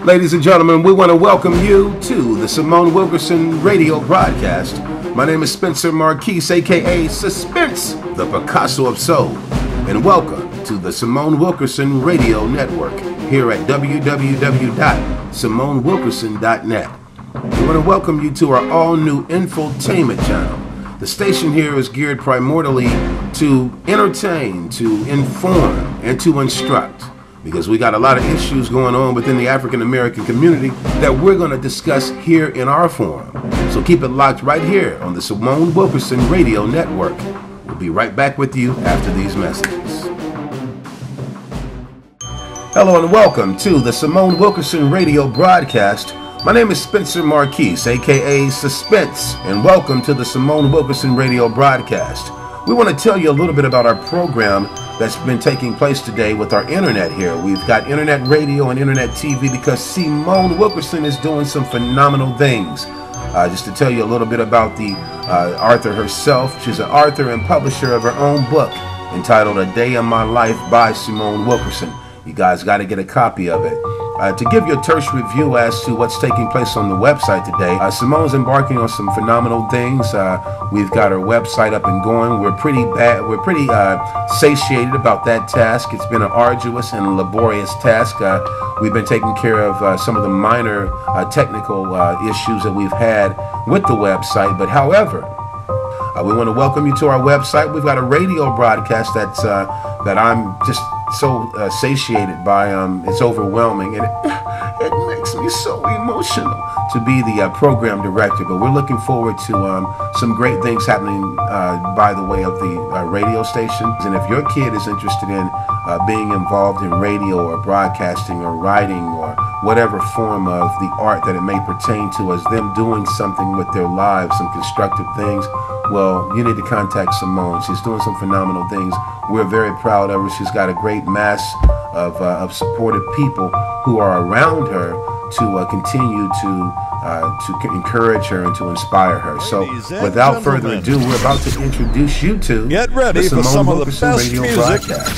Ladies and gentlemen, we want to welcome you to the Simone Wilkerson radio broadcast. My name is Spencer Marquise, aka Suspense, the Picasso of Soul. And welcome to the Simone Wilkerson radio network here at www.simonewilkerson.net. We want to welcome you to our all-new infotainment channel. The station here is geared primarily to entertain, to inform, and to instruct, because we got a lot of issues going on within the African American community that we're going to discuss here in our forum. So keep it locked right here on the Simone Wilkerson Radio Network. We'll be right back with you after these messages. Hello and welcome to the Simone Wilkerson Radio broadcast. My name is Spencer Marquise, aka Suspense, and welcome to the Simone Wilkerson Radio broadcast. We want to tell you a little bit about our program that's been taking place today with our internet here. We've got internet radio and internet TV because Simone Wilkerson is doing some phenomenal things. Just to tell you a little bit about the author herself, she's an author and publisher of her own book entitled A Day in My Life by Simone Wilkerson. You guys got to get a copy of it. To give you a terse review as to what's taking place on the website today, Simone's embarking on some phenomenal things. We've got our website up and going. We're pretty satiated about that task. It's been an arduous and laborious task. We've been taking care of some of the minor technical issues that we've had with the website. But however, we want to welcome you to our website. We've got a radio broadcast that I'm just so satiated by. It's overwhelming, and it makes me so emotional to be the program director. But we're looking forward to some great things happening by the way of the radio stations. And if your kid is interested in being involved in radio or broadcasting or writing or whatever form of the art that it may pertain to as them doing something with their lives, some constructive things, well, you need to contact Simone. She's doing some phenomenal things. We're very proud of her. She's got a great mass of supportive people who are around her to continue to encourage her and to inspire her. So without further ado, we're about to introduce you to the Simone Wilkerson Radio broadcast.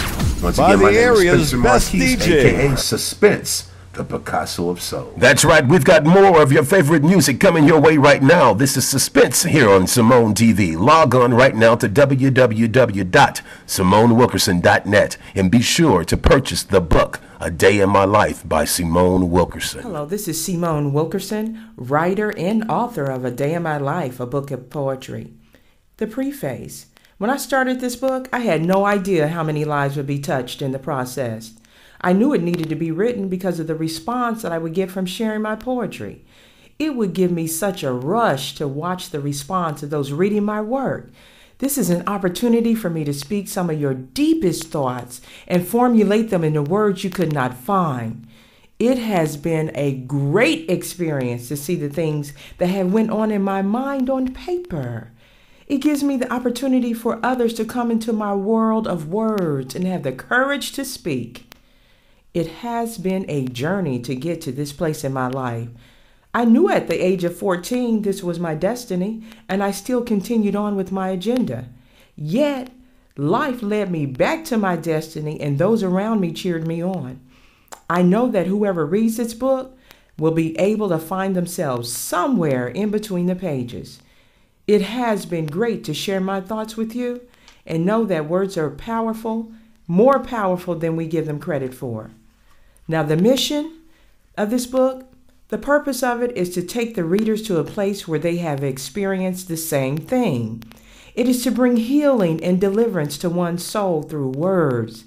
Once again, my name is Spencer Marquise, aka Suspense, the Picasso of Soul. That's right. We've got more of your favorite music coming your way right now. This is Suspense here on Simone TV. Log on right now to www.simonewilkerson.net and be sure to purchase the book, A Day in My Life by Simone Wilkerson. Hello, this is Simone Wilkerson, writer and author of A Day in My Life, a book of poetry. The preface. When I started this book, I had no idea how many lives would be touched in the process. I knew it needed to be written because of the response that I would get from sharing my poetry. It would give me such a rush to watch the response of those reading my work. This is an opportunity for me to speak some of your deepest thoughts and formulate them into words you could not find. It has been a great experience to see the things that have went on in my mind on paper. It gives me the opportunity for others to come into my world of words and have the courage to speak. It has been a journey to get to this place in my life. I knew at the age of 14 this was my destiny, and I still continued on with my agenda. Yet, life led me back to my destiny, and those around me cheered me on. I know that whoever reads this book will be able to find themselves somewhere in between the pages. It has been great to share my thoughts with you and know that words are powerful, more powerful than we give them credit for. Now, the mission of this book, the purpose of it is to take the readers to a place where they have experienced the same thing. It is to bring healing and deliverance to one's soul through words.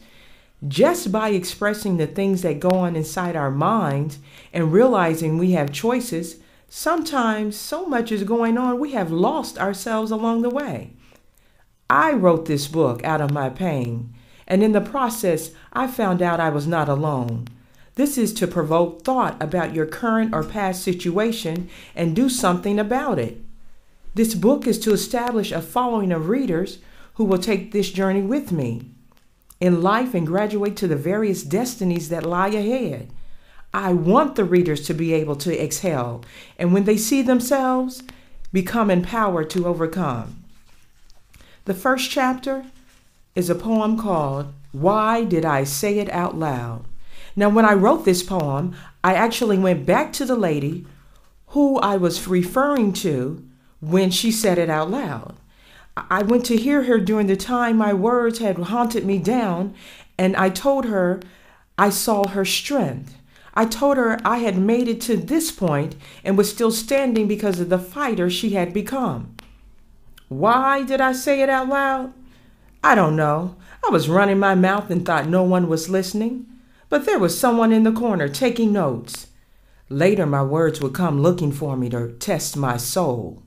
Just by expressing the things that go on inside our minds and realizing we have choices, sometimes so much is going on we have lost ourselves along the way. I wrote this book out of my pain, and in the process, I found out I was not alone. This is to provoke thought about your current or past situation and do something about it. This book is to establish a following of readers who will take this journey with me in life and graduate to the various destinies that lie ahead. I want the readers to be able to exhale, and when they see themselves, become empowered to overcome. The first chapter is a poem called Why did I say it out loud? Now, when I wrote this poem, I actually went back to the lady who I was referring to when she said it out loud. I went to hear her during the time my words had haunted me down, and I told her I saw her strength. I told her I had made it to this point and was still standing because of the fighter she had become. Why did I say it out loud? I don't know. I was running my mouth and thought no one was listening, but there was someone in the corner taking notes. Later, my words would come looking for me to test my soul.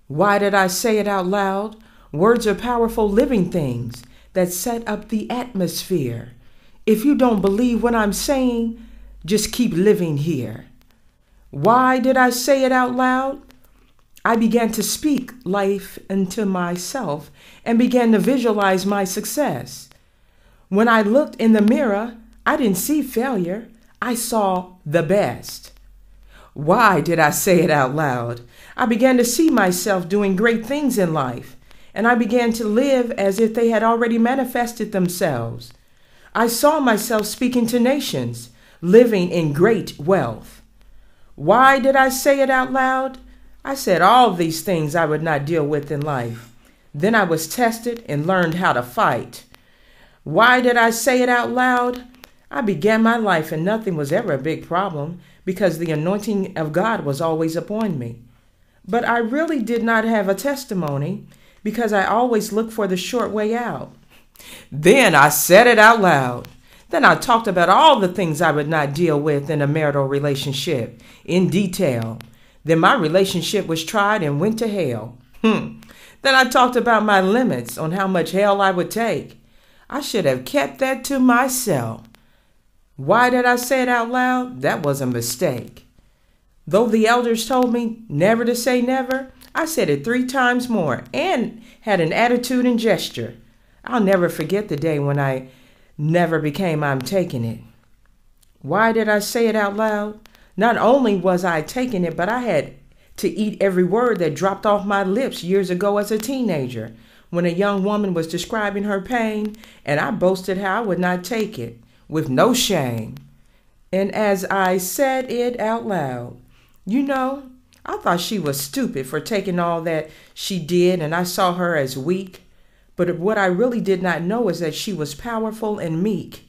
Why did I say it out loud? Words are powerful living things that set up the atmosphere. If you don't believe what I'm saying, just keep living here. Why did I say it out loud? I began to speak life into myself and began to visualize my success. When I looked in the mirror, I didn't see failure. I saw the best. Why did I say it out loud? I began to see myself doing great things in life, and I began to live as if they had already manifested themselves. I saw myself speaking to nations, living in great wealth. Why did I say it out loud? I said all these things I would not deal with in life. Then I was tested and learned how to fight. Why did I say it out loud? I began my life and nothing was ever a big problem because the anointing of God was always upon me. But I really did not have a testimony because I always looked for the short way out. Then I said it out loud. Then I talked about all the things I would not deal with in a marital relationship in detail. Then my relationship was tried and went to hell. Then I talked about my limits on how much hell I would take. I should have kept that to myself. Why did I say it out loud? That was a mistake. Though the elders told me never to say never, I said it 3 times more and had an attitude and gesture. I'll never forget the day when I never became I'm taking it. Why did I say it out loud? Not only was I taking it, but I had to eat every word that dropped off my lips years ago as a teenager when a young woman was describing her pain, and I boasted how I would not take it with no shame. And as I said it out loud, I thought she was stupid for taking all that she did, and I saw her as weak. But what I really did not know is that she was powerful and meek.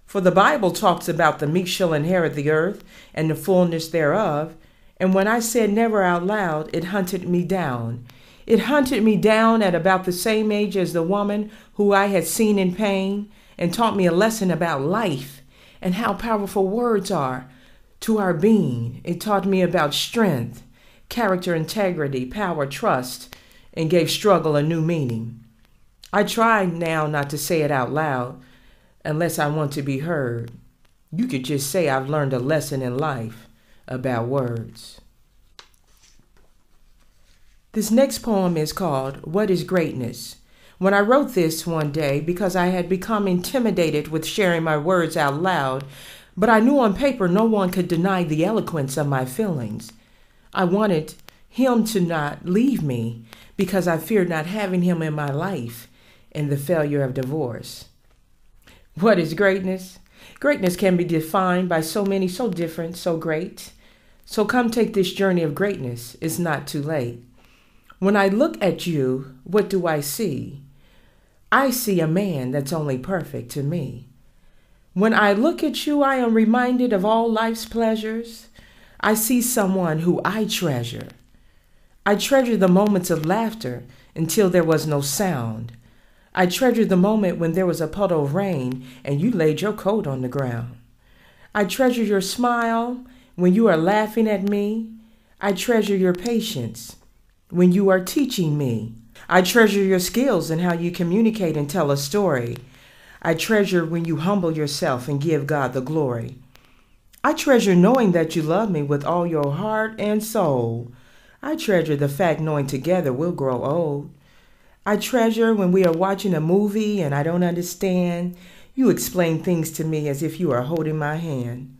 For the Bible talks about the meek shall inherit the earth and the fullness thereof. And when I said never out loud, it hunted me down. It hunted me down at about the same age as the woman who I had seen in pain and taught me a lesson about life and how powerful words are to our being. It taught me about strength, character, integrity, power, trust, and gave struggle a new meaning. I try now not to say it out loud unless I want to be heard. You could just say I've learned a lesson in life about words. This next poem is called What is Greatness? When I wrote this one day because I had become intimidated with sharing my words out loud, but I knew on paper no one could deny the eloquence of my feelings. I wanted him to not leave me because I feared not having him in my life and the failure of divorce. What is greatness? Greatness can be defined by so many, so different, so great. So come take this journey of greatness. It's not too late. When I look at you, what do I see? I see a man that's only perfect to me. When I look at you, I am reminded of all life's pleasures. I see someone who I treasure. I treasure the moments of laughter until there was no sound. I treasure the moment when there was a puddle of rain and you laid your coat on the ground. I treasure your smile when you are laughing at me. I treasure your patience when you are teaching me. I treasure your skills and how you communicate and tell a story. I treasure when you humble yourself and give God the glory. I treasure knowing that you love me with all your heart and soul. I treasure the fact knowing together we'll grow old. I treasure when we are watching a movie and I don't understand. You explain things to me as if you are holding my hand.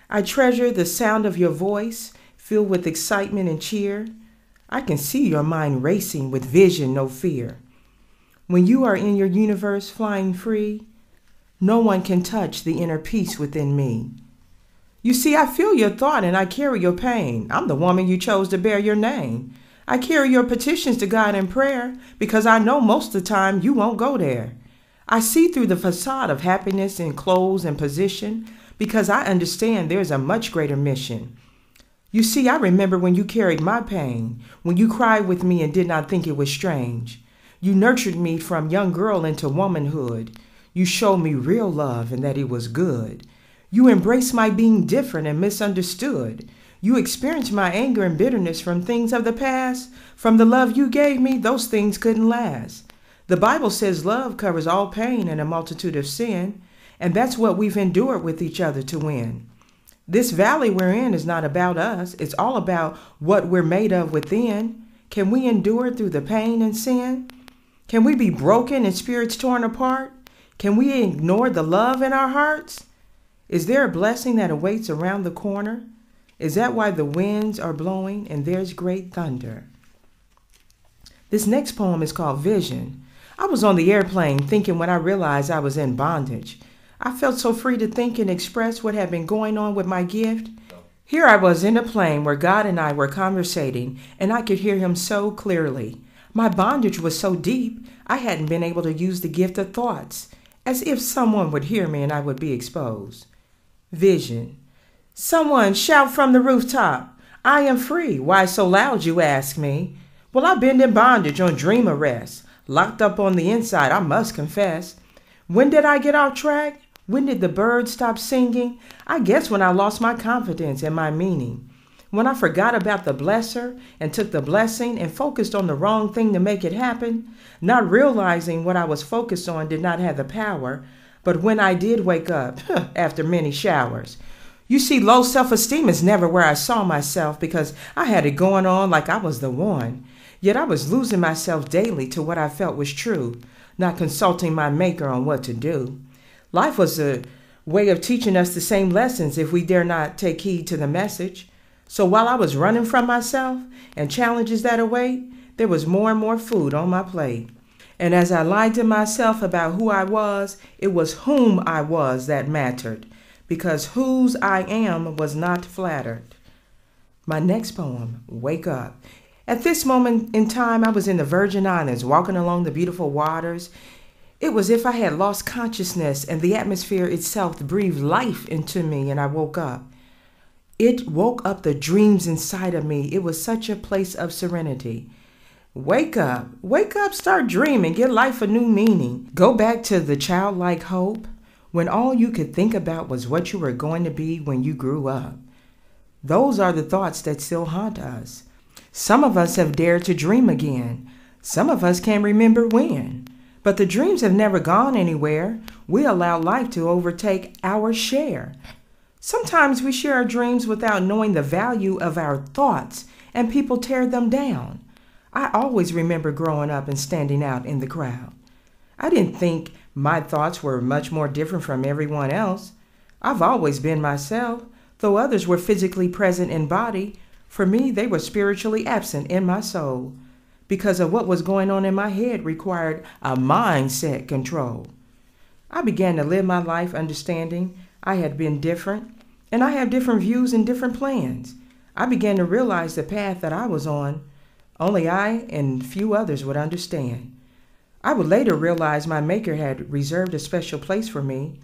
I treasure the sound of your voice filled with excitement and cheer. I can see your mind racing with vision, no fear. When you are in your universe flying free, No one can touch the inner peace within me. You see, I feel your thought and I carry your pain. I'm the woman you chose to bear your name. I carry your petitions to God in prayer because I know most of the time you won't go there. I see through the facade of happiness in clothes and position because I understand there's a much greater mission. You see, I remember when you carried my pain, when you cried with me and did not think it was strange. You nurtured me from young girl into womanhood. You showed me real love and that it was good. You embraced my being different and misunderstood. You experienced my anger and bitterness from things of the past. From the love you gave me, those things couldn't last. The Bible says love covers all pain and a multitude of sin, and that's what we've endured with each other to win. This valley we're in is not about us. It's all about what we're made of within. Can we endure through the pain and sin? Can we be broken and spirits torn apart? Can we ignore the love in our hearts? Is there a blessing that awaits around the corner? Is that why the winds are blowing and there's great thunder? This next poem is called Vision. I was on the airplane thinking when I realized I was in bondage. I felt so free to think and express what had been going on with my gift. Here I was in a plane where God and I were conversating, and I could hear him so clearly. My bondage was so deep, I hadn't been able to use the gift of thoughts, as if someone would hear me and I would be exposed. Vision. Someone shout from the rooftop, I am free. Why so loud, you ask me? Well, I've been in bondage on dream arrest, locked up on the inside, I must confess. When did I get off track? When did the birds stop singing? I guess when I lost my confidence and my meaning. When I forgot about the blesser and took the blessing and focused on the wrong thing to make it happen, not realizing what I was focused on did not have the power, but when I did wake up after many showers. You see, low self-esteem is never where I saw myself because I had it going on like I was the one. Yet I was losing myself daily to what I felt was true, not consulting my maker on what to do. Life was a way of teaching us the same lessons if we dare not take heed to the message. So while I was running from myself and challenges that await, there was more and more food on my plate. And as I lied to myself about who I was, it was whom I was that mattered, because whose I am was not flattered. My next poem, Wake Up. At this moment in time, I was in the Virgin Islands, walking along the beautiful waters. It was as if I had lost consciousness and the atmosphere itself breathed life into me and I woke up. It woke up the dreams inside of me. It was such a place of serenity. Wake up, start dreaming, give life a new meaning. Go back to the childlike hope when all you could think about was what you were going to be when you grew up. Those are the thoughts that still haunt us. Some of us have dared to dream again. Some of us can't remember when. But the dreams have never gone anywhere. We allow life to overtake our share. Sometimes we share our dreams without knowing the value of our thoughts, and people tear them down. I always remember growing up and standing out in the crowd. I didn't think my thoughts were much more different from everyone else. I've always been myself, though others were physically present in body. For me, they were spiritually absent in my soul because of what was going on in my head required a mindset control. I began to live my life understanding I had been different, and I have different views and different plans. I began to realize the path that I was on, only I and few others would understand. I would later realize my Maker had reserved a special place for me,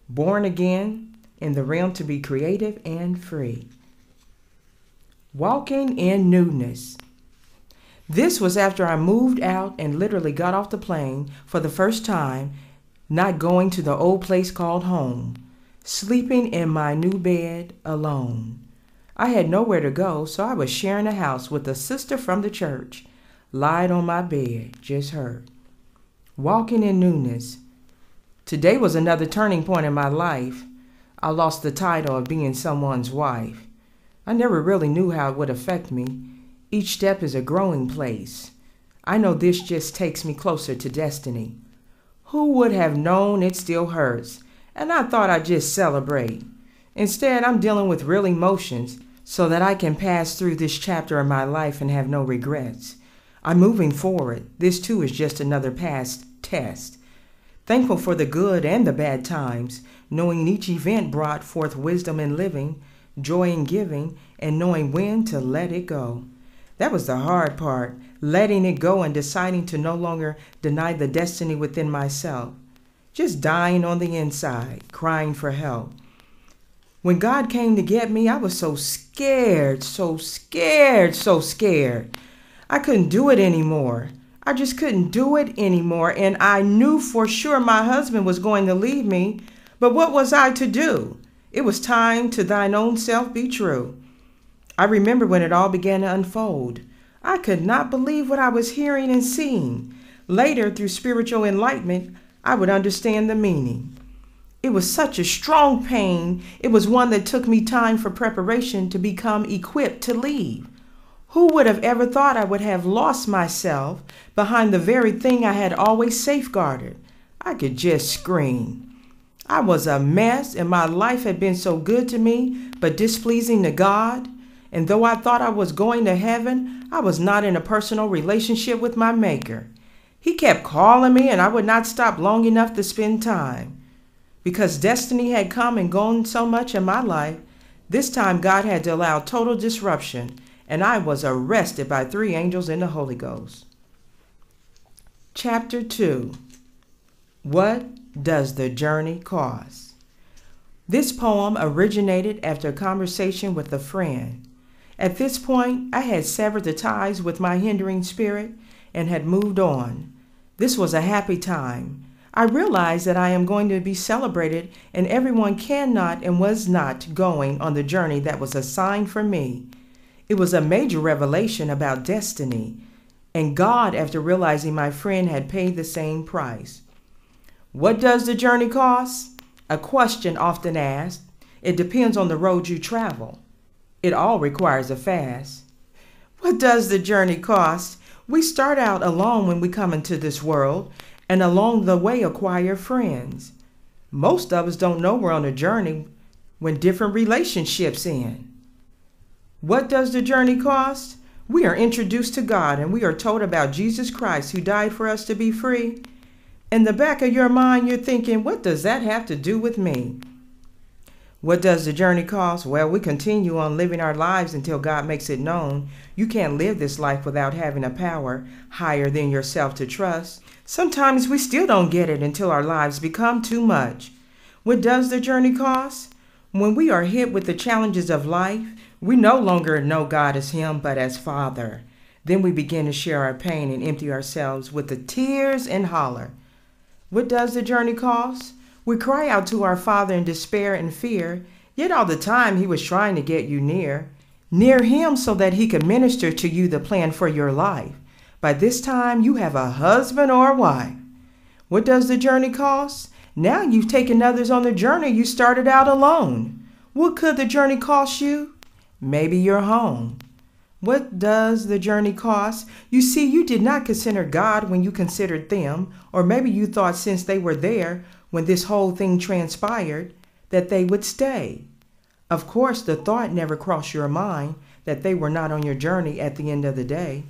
born again in the realm to be creative and free. Walking in newness. This was after I moved out and literally got off the plane for the first time, not going to the old place called home, sleeping in my new bed alone. I had nowhere to go, so I was sharing a house with a sister from the church. Lied on my bed, just her. Walking in newness. Today was another turning point in my life. I lost the title of being someone's wife. I never really knew how it would affect me. Each step is a growing place. I know this just takes me closer to destiny. Who would have known it still hurts? And I thought I'd just celebrate. Instead, I'm dealing with real emotions so that I can pass through this chapter of my life and have no regrets. I'm moving forward. This too is just another past test. Thankful for the good and the bad times, knowing each event brought forth wisdom in living, joy in giving, and knowing when to let it go. That was the hard part, letting it go and deciding to no longer deny the destiny within myself. Just dying on the inside, crying for help. When God came to get me, I was so scared, so scared, so scared. I couldn't do it anymore. I just couldn't do it anymore, and I knew for sure my husband was going to leave me, but what was I to do? It was time to thine own self be true. I remember when it all began to unfold. I could not believe what I was hearing and seeing. Later, through spiritual enlightenment, I would understand the meaning. It was such a strong pain. It was one that took me time for preparation to become equipped to leave. Who would have ever thought I would have lost myself behind the very thing I had always safeguarded? I could just scream. I was a mess, and my life had been so good to me, but displeasing to God. And though I thought I was going to heaven, I was not in a personal relationship with my Maker. He kept calling me, and I would not stop long enough to spend time. Because destiny had come and gone so much in my life, this time God had to allow total disruption, and I was arrested by 3 angels in the Holy Ghost. Chapter 2. What does the journey cost? This poem originated after a conversation with a friend. At this point, I had severed the ties with my hindering spirit and had moved on. This was a happy time. I realized that I am going to be celebrated, and everyone cannot and was not going on the journey that was assigned for me. It was a major revelation about destiny, and God, after realizing my friend had paid the same price. What does the journey cost? A question often asked. It depends on the road you travel. It all requires a fast. What does the journey cost? We start out alone when we come into this world, and along the way acquire friends. Most of us don't know we're on a journey when different relationships end. What does the journey cost? We are introduced to God, and we are told about Jesus Christ who died for us to be free. In the back of your mind, you're thinking, what does that have to do with me? What does the journey cost? Well, we continue on living our lives until God makes it known. You can't live this life without having a power higher than yourself to trust. Sometimes we still don't get it until our lives become too much. What does the journey cost? When we are hit with the challenges of life, we no longer know God as Him, but as Father. Then we begin to share our pain and empty ourselves with the tears and holler. What does the journey cost? We cry out to our Father in despair and fear, yet all the time He was trying to get you near Him so that He could minister to you the plan for your life. By this time, you have a husband or a wife. What does the journey cost? Now you've taken others on the journey you started out alone. What could the journey cost you? Maybe your home. What does the journey cost? You see, you did not consider God when you considered them, or maybe you thought since they were there when this whole thing transpired, that they would stay. Of course, the thought never crossed your mind that they were not on your journey at the end of the day.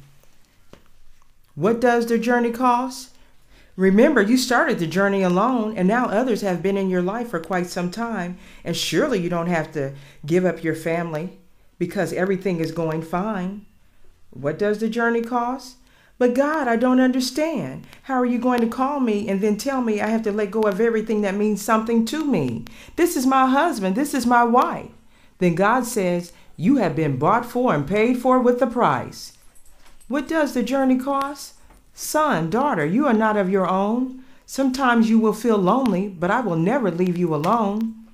What does the journey cost? Remember, you started the journey alone, and now others have been in your life for quite some time, and surely you don't have to give up your family because everything is going fine. What does the journey cost? But God, I don't understand. How are you going to call me and then tell me I have to let go of everything that means something to me? This is my husband. This is my wife. Then God says, you have been bought for and paid for with the price. What does the journey cost? Son, daughter, you are not of your own. Sometimes you will feel lonely, but I will never leave you alone.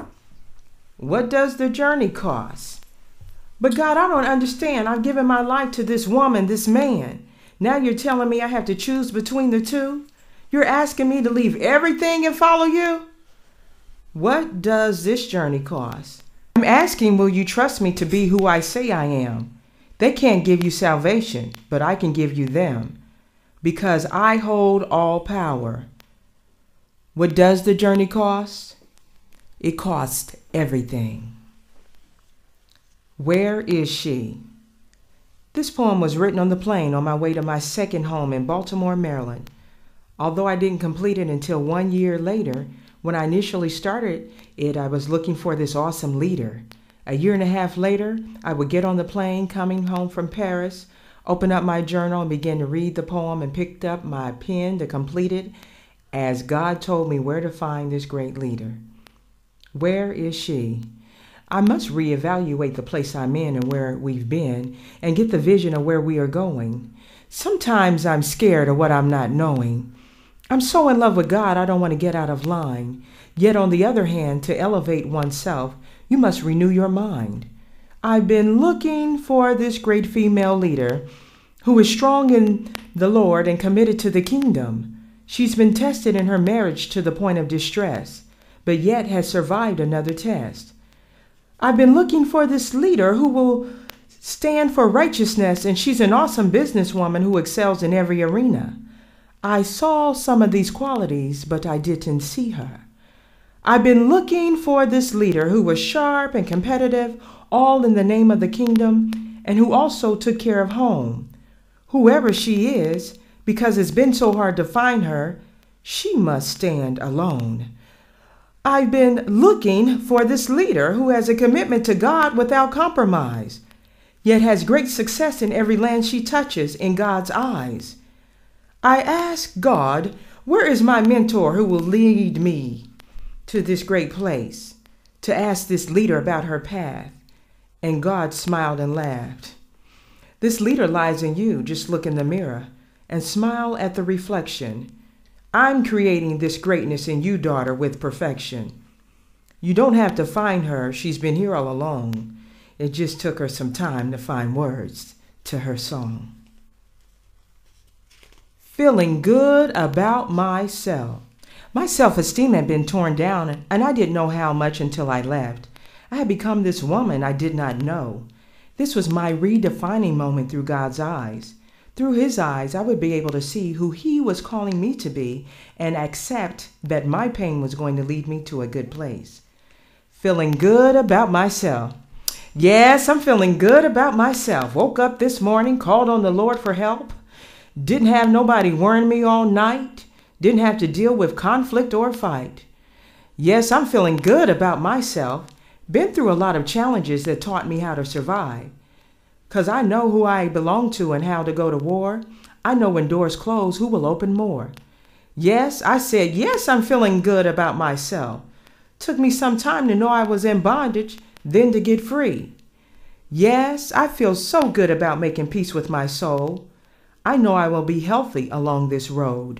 What does the journey cost? But God, I don't understand. I've given my life to this woman, this man. Now you're telling me I have to choose between the two? You're asking me to leave everything and follow you? What does this journey cost? I'm asking, will you trust me to be who I say I am? They can't give you salvation, but I can give you them, because I hold all power. What does the journey cost? It costs everything. Where is she? This poem was written on the plane on my way to my second home in Baltimore, Maryland. Although I didn't complete it until 1 year later, when I initially started it, I was looking for this awesome leader. A year and a half later, I would get on the plane coming home from Paris, open up my journal and begin to read the poem and picked up my pen to complete it as God told me where to find this great leader. Where is she? I must reevaluate the place I'm in and where we've been and get the vision of where we are going. Sometimes I'm scared of what I'm not knowing. I'm so in love with God, I don't want to get out of line. Yet on the other hand, to elevate oneself, you must renew your mind. I've been looking for this great female leader who is strong in the Lord and committed to the kingdom. She's been tested in her marriage to the point of distress, but yet has survived another test. I've been looking for this leader who will stand for righteousness, and she's an awesome businesswoman who excels in every arena. I saw some of these qualities, but I didn't see her. I've been looking for this leader who was sharp and competitive, all in the name of the kingdom, and who also took care of home. Whoever she is, because it's been so hard to find her, she must stand alone. I've been looking for this leader who has a commitment to God without compromise, yet has great success in every land she touches in God's eyes. I ask God, where is my mentor who will lead me to this great place, to ask this leader about her path? And God smiled and laughed. This leader lies in you. Just look in the mirror and smile at the reflection. I'm creating this greatness in you, daughter, with perfection. You don't have to find her. She's been here all along. It just took her some time to find words to her song. Feeling good about myself. My self-esteem had been torn down, and I didn't know how much until I left. I had become this woman I did not know. This was my redefining moment through God's eyes. Through his eyes, I would be able to see who he was calling me to be and accept that my pain was going to lead me to a good place. Feeling good about myself. Yes, I'm feeling good about myself. Woke up this morning, called on the Lord for help. Didn't have nobody worrying me all night. Didn't have to deal with conflict or fight. Yes, I'm feeling good about myself. Been through a lot of challenges that taught me how to survive. 'Cause I know who I belong to and how to go to war. I know when doors close, who will open more. Yes, I said, yes, I'm feeling good about myself. Took me some time to know I was in bondage, then to get free. Yes, I feel so good about making peace with my soul. I know I will be healthy along this road.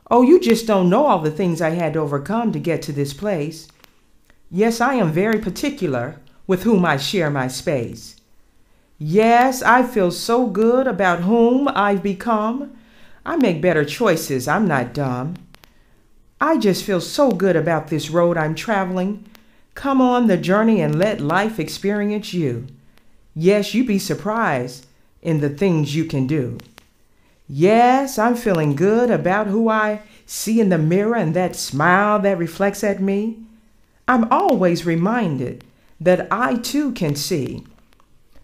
Oh, you just don't know all the things I had to overcome to get to this place. Yes, I am very particular with whom I share my space. Yes, I feel so good about whom I've become. I make better choices. I'm not dumb. I just feel so good about this road I'm traveling. Come on the journey and let life experience you. Yes, you'd be surprised in the things you can do. Yes, I'm feeling good about who I see in the mirror and that smile that reflects at me. I'm always reminded that I too can see.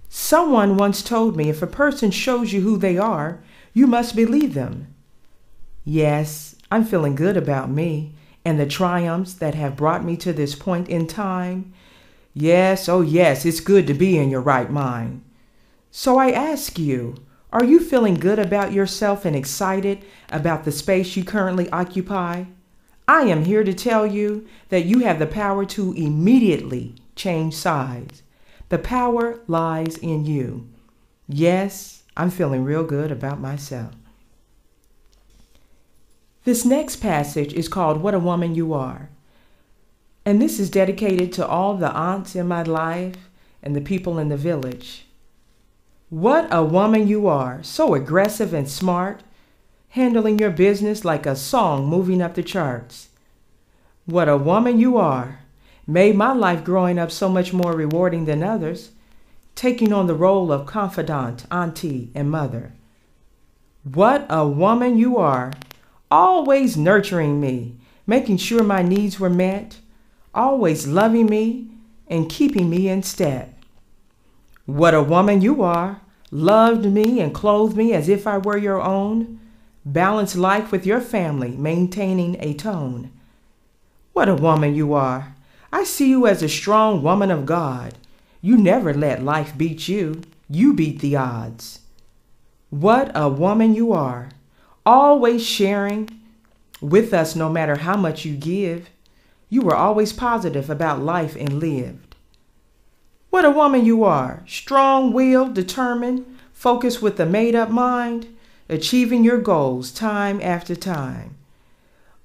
Someone once told me if a person shows you who they are, you must believe them. Yes, I'm feeling good about me and the triumphs that have brought me to this point in time. Yes, oh yes, it's good to be in your right mind. So I ask you, are you feeling good about yourself and excited about the space you currently occupy? I am here to tell you that you have the power to immediately change sides. The power lies in you. Yes, I'm feeling real good about myself. This next passage is called What a Woman You Are. And this is dedicated to all the aunts in my life and the people in the village. What a woman you are, so aggressive and smart, handling your business like a song moving up the charts. What a woman you are, made my life growing up so much more rewarding than others, taking on the role of confidant, auntie, and mother. What a woman you are, always nurturing me, making sure my needs were met, always loving me and keeping me in step. What a woman you are, loved me and clothed me as if I were your own, Balance life with your family, maintaining a tone. What a woman you are. I see you as a strong woman of God. You never let life beat you. You beat the odds. What a woman you are. Always sharing with us no matter how much you give. You were always positive about life and lived. What a woman you are. Strong-willed, determined, focused with a made-up mind, achieving your goals time after time.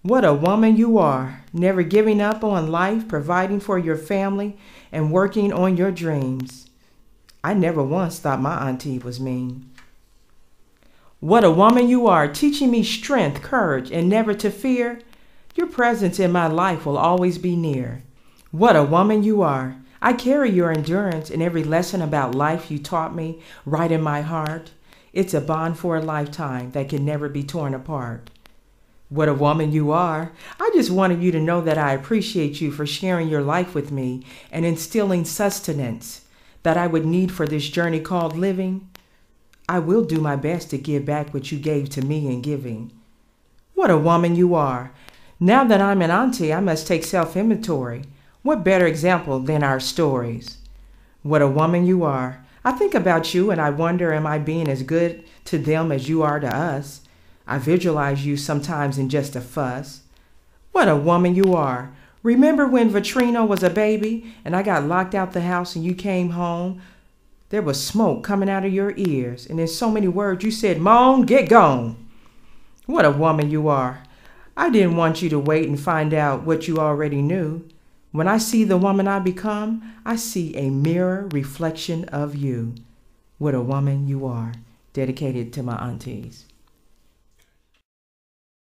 What a woman you are, never giving up on life, providing for your family, and working on your dreams. I never once thought my auntie was mean. What a woman you are, teaching me strength, courage, and never to fear. Your presence in my life will always be near. What a woman you are. I carry your endurance and every lesson about life you taught me right in my heart. It's a bond for a lifetime that can never be torn apart. What a woman you are. I just wanted you to know that I appreciate you for sharing your life with me and instilling sustenance that I would need for this journey called living. I will do my best to give back what you gave to me in giving. What a woman you are. Now that I'm an auntie, I must take self-inventory. What better example than our stories? What a woman you are. I think about you and I wonder, am I being as good to them as you are to us? I visualize you sometimes in just a fuss. What a woman you are. Remember when Vitrino was a baby and I got locked out the house and you came home? There was smoke coming out of your ears and in so many words you said, "Moan, get gone." What a woman you are. I didn't want you to wait and find out what you already knew. When I see the woman I become, I see a mirror reflection of you. What a woman you are. Dedicated to my aunties.